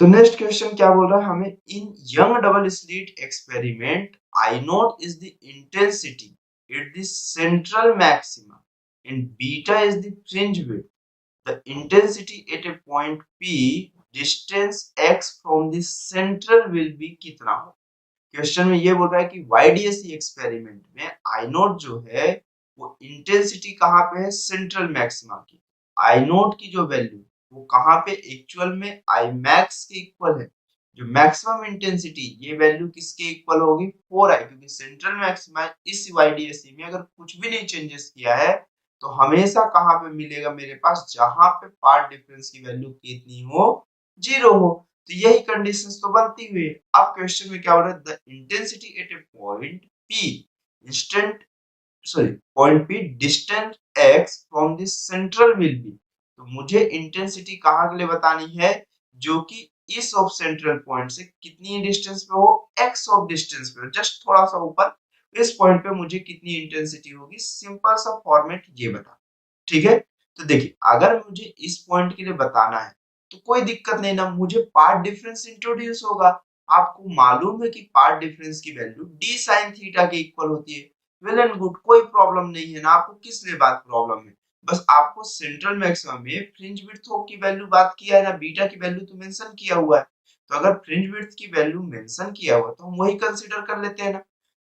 तो next question क्या बोल रहा है हमें, in Young double slit experiment I naught is the intensity at the central maxima and beta is the fringe width, the intensity at a point P distance x from the central will be कितना हो। Question में ये बोल रहा है कि YDSE experiment में आई note जो है वो इंटेंसिटी कहाँ पे है, सेंट्रल मैक्सिमा की। आई नोट की जो वैल्यू वो कहाँ पे एक्चुअल में आई मैक्स के इक्वल है। जो मैक्सिमम इंटेंसिटी ये वैल्यू किसके इक्वल होगी, 4i, क्योंकि सेंट्रल मैक्सिमा इस YDSE में अगर कुछ भी नहीं चेंजेस किया है तो हमेशा कहाँ पे मिलेगा मेरे पास, जहां पे पार्ट डिफरेंस की वैल्यू कितनी हो, 0 हो। तो यही कंडीशंस तो बनती हुई है। अब क्वेश्चन में क्या हो रहा है, the intensity eight A point P instant point P distant x from the central will be. तो मुझे इंटेंसिटी कहाँ के लिए बतानी है, जो कि इस ऑफ सेंट्रल पॉइंट से कितनी डिस्टेंस पे हो, एक्स ऑफ डिस्टेंस पे हो, जस्ट थोड़ा सा ऊपर। इस पॉइंट पे मुझे कितनी इंटेंसिटी होगी, सिंपल सा फॉर्मेट ये बता, ठीक है। तो देखिए अगर मुझे इस पॉइंट के लिए बताना है तो कोई दिक्कत नहीं ना, मुझे पार्ट डिफरेंस इंट्रोड्यूस होगा। आपको मालूम है कि पार्ट डिफरेंस की वैल्यू डी साइन थीटा के इक्वल होती है। वेल एंड गुड, कोई प्रॉब्लम नहीं है ना, आपको किस लिए बात प्रॉब्लम है, बस आपको सेंट्रल मैक्सिमम में फ्रिंज विड्थ की वैल्यू बात किया है ना, बीटा की वैल्यू तो मेंशन किया हुआ है। तो अगर फ्रिंज विड्थ की वैल्यू मेंशन किया हुआ तो हम वही कंसीडर कर लेते हैं ना,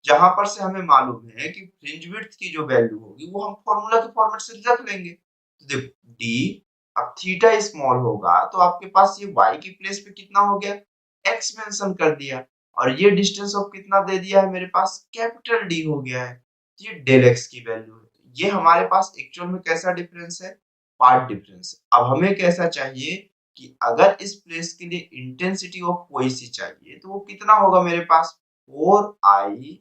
जहां पर से हमें मालूम है कि फ्रिंज विड्थ की जो वैल्यू होगी वो हम फॉर्मूला के फॉर्मेट से रख लेंगे। तो देखो डी, अब थीटा स्मॉल होगा तो आपके पास ये y की प्लेस पे कितना हो गया, x मेंशन कर दिया, और ये डिस्टेंस ऑफ कितना दे दिया है मेरे पास, कैपिटल D हो गया है। तो ये डेल x की वैल्यू है। ये हमारे पास एक्चुअल में कैसा डिफरेंस है, पार्ट डिफरेंस। अब हमें कैसा चाहिए कि अगर इस प्लेस के लिए इंटेंसिटी ऑफ कोई सी चाहिए तो वो कितना होगा मेरे पास, 4i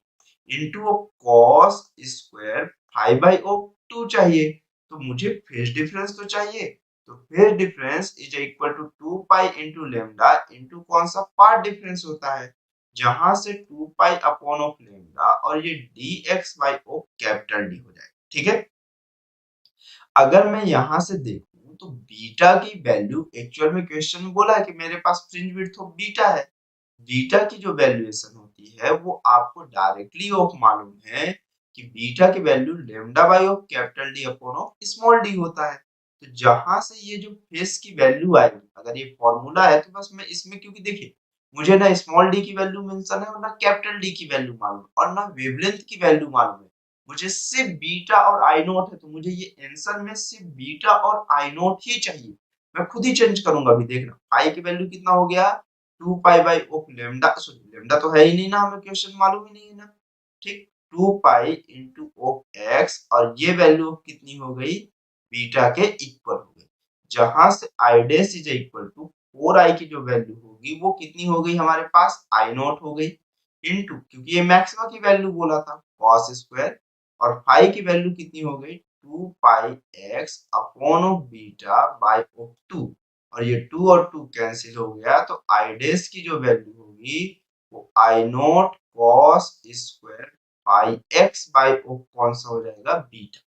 इंटू कॉस स्क्वायर 5/2 चाहिए। तो मुझे फेज डिफरेंस तो चाहिए। तो phase difference is equal to 2 pi into lambda into कौन सा, पार्ट डिफरेंस होता है, जहां से 2 पाई अपॉन ऑफ लेमडा और ये dx by of capital D हो जाएगा, ठीक है। अगर मैं यहां से देखूं तो बीटा की वैल्यू एक्चुअल में क्वेश्चन में बोला है कि मेरे पास फ्रिंज विड्थ ऑफ बीटा है। बीटा की जो वैल्यूएशन होती है वो आपको डायरेक्टली ऑफ मालूम है कि बीटा की value lambda by of capital D upon of small D होता है। तो जहां से ये जो फेस की वैल्यू आएगी, अगर ये फॉर्मूला है तो बस मैं इसमें, क्योंकि देखिए मुझे ना स्मॉल डी की वैल्यू मेंशन है और ना कैपिटल डी की वैल्यू मालूम और ना वेवलेंथ की वैल्यू मालूम है, मुझे सिर्फ बीटा और आई नोट है। तो मुझे ये आंसर में सिर्फ बीटा और आई नोट ही चाहिए। मैं खुद ही चेंज करूंगा, अभी देखना पाई की वैल्यू कितना हो गया, 2 pi by of lambda, sorry lambda तो है ही नहीं ना, हमें क्वेश्चन मालूम ही नहीं है ना, ठीक। 2 पाई इंटू ऑफ एक्स और ये वैल्यू कितनी हो गई, बीटा के इक्वल हो गई, जहां से I dash is equal to 4i की जो वैल्यू होगी वो कितनी हो गई हमारे पास, आई नॉट हो गई, इनटू क्योंकि ये मैक्सिमा की वैल्यू बोला था cos स्क्वायर, और फाई की वैल्यू कितनी हो गई, 2 pi x upon of beta by of 2, और ये 2 और 2 कैंसिल हो गया, तो आई डैश की जो वैल्यू होगी वो I naught cos square pi x by of कौन सा हो जाएगा, बीटा,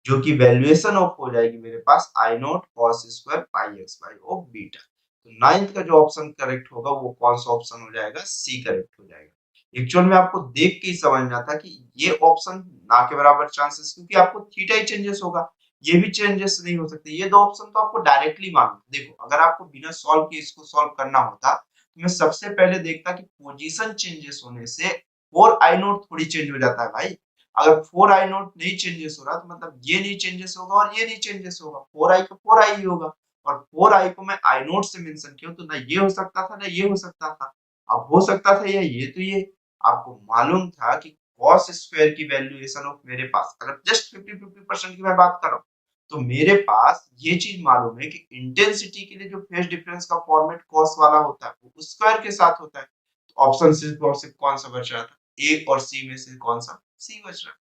जो कि वैल्यूएशन ऑफ हो जाएगी मेरे पास I naught cos square pi x by of beta. तो नाइन्थ का जो ऑप्शन करेक्ट होगा वो कौन सा ऑप्शन हो जाएगा, सी करेक्ट हो जाएगा। एक्चुअल में आपको देख के ही समझना था कि ये ऑप्शन ना के बराबर चांसेस, क्योंकि आपको थीटा ही चेंजेस होगा, ये भी चेंजेस नहीं हो सकते। ये दो ऑप्शन तो आपको डायरेक्टली मालूम। देखो अगर आपको बिना सॉल्व किए इसको सॉल्व करना होता तो मैं सबसे पहले देखता कि पोजीशन चेंजेस होने से 4i नोट थोड़ी चेंज हो जाता है भाई। अगर 4i नोट नहीं चेंजेस हो रहा तो मतलब ये नहीं चेंजेस होगा और ये नहीं चेंजेस होगा, 4i का 4i ही होगा, और 4i को मैं i नोट से मेंशन किया तो ना ये हो सकता था ना ये हो सकता था। अब हो सकता था या ये, तो ये आपको मालूम था कि cos स्क्वायर की वैल्यूएशन ऑफ मेरे पास, अगर जस्ट 50-50% की मैं बात कर रहा हूँ तो मेरे पास ये चीज मालूम है कि इंटेंसिटी के लिए जो फेज डिफरेंस का फॉर्मेट cos वाला होता है वो स्क्वायर के साथ होता है। तो ऑप्शन सिर्फ और सिर्फ कौन सा बच रहा था, ए और सी में से कौन सा, सी बच रहा,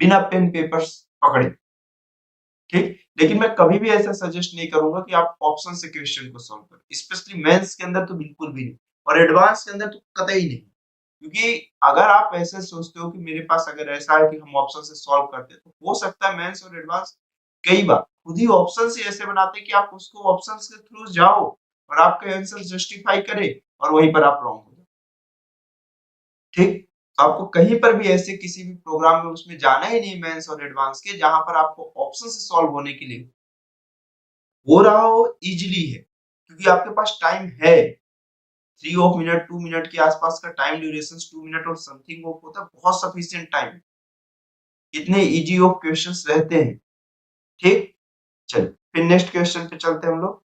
बिना पेन पेपर्स पकड़े, ठीक। लेकिन मैं कभी भी ऐसा सजेस्ट नहीं करूंगा कि आप ऑप्शन से क्वेश्चन को सॉल्व करें, स्पेशली मेंस के अंदर तो बिल्कुल भी नहीं, और एडवांस के अंदर तो कतई नहीं। क्योंकि अगर आप ऐसे सोचते हो कि मेरे पास अगर ऐसा है कि हम ऑप्शन से सॉल्व करते हैं तो हो सकता है मेंस और एडवांस कई बार खुद ही ऑप्शन से ऐसे बनाते हैं कि आप उसको ऑप्शन के थ्रू जाओ, और आपका आंसर जस्टिफाई करे और वहीं पर आप रॉन्ग हो जाए। ठीक, तो आपको कहीं पर भी ऐसे किसी भी प्रोग्राम में उसमें जाना ही नहीं मेंस और एडवांस के, जहां पर आपको ऑप्शन से सॉल्व होने के लिए हो रहा हो इजीली है, क्योंकि आपके पास टाइम है 3 ऑफ मिनट 2 मिनट के आसपास का टाइम ड्यूरेशन 2 मिनट और समथिंग ऑफ होता है, बहुत सफिशिएंट टाइम, इतने इजी ऑफ क्वेश्चंस रहते हैं। ठीक, चलिए फिर नेक्स्ट क्वेश्चन पे चलते हैं हम लोग।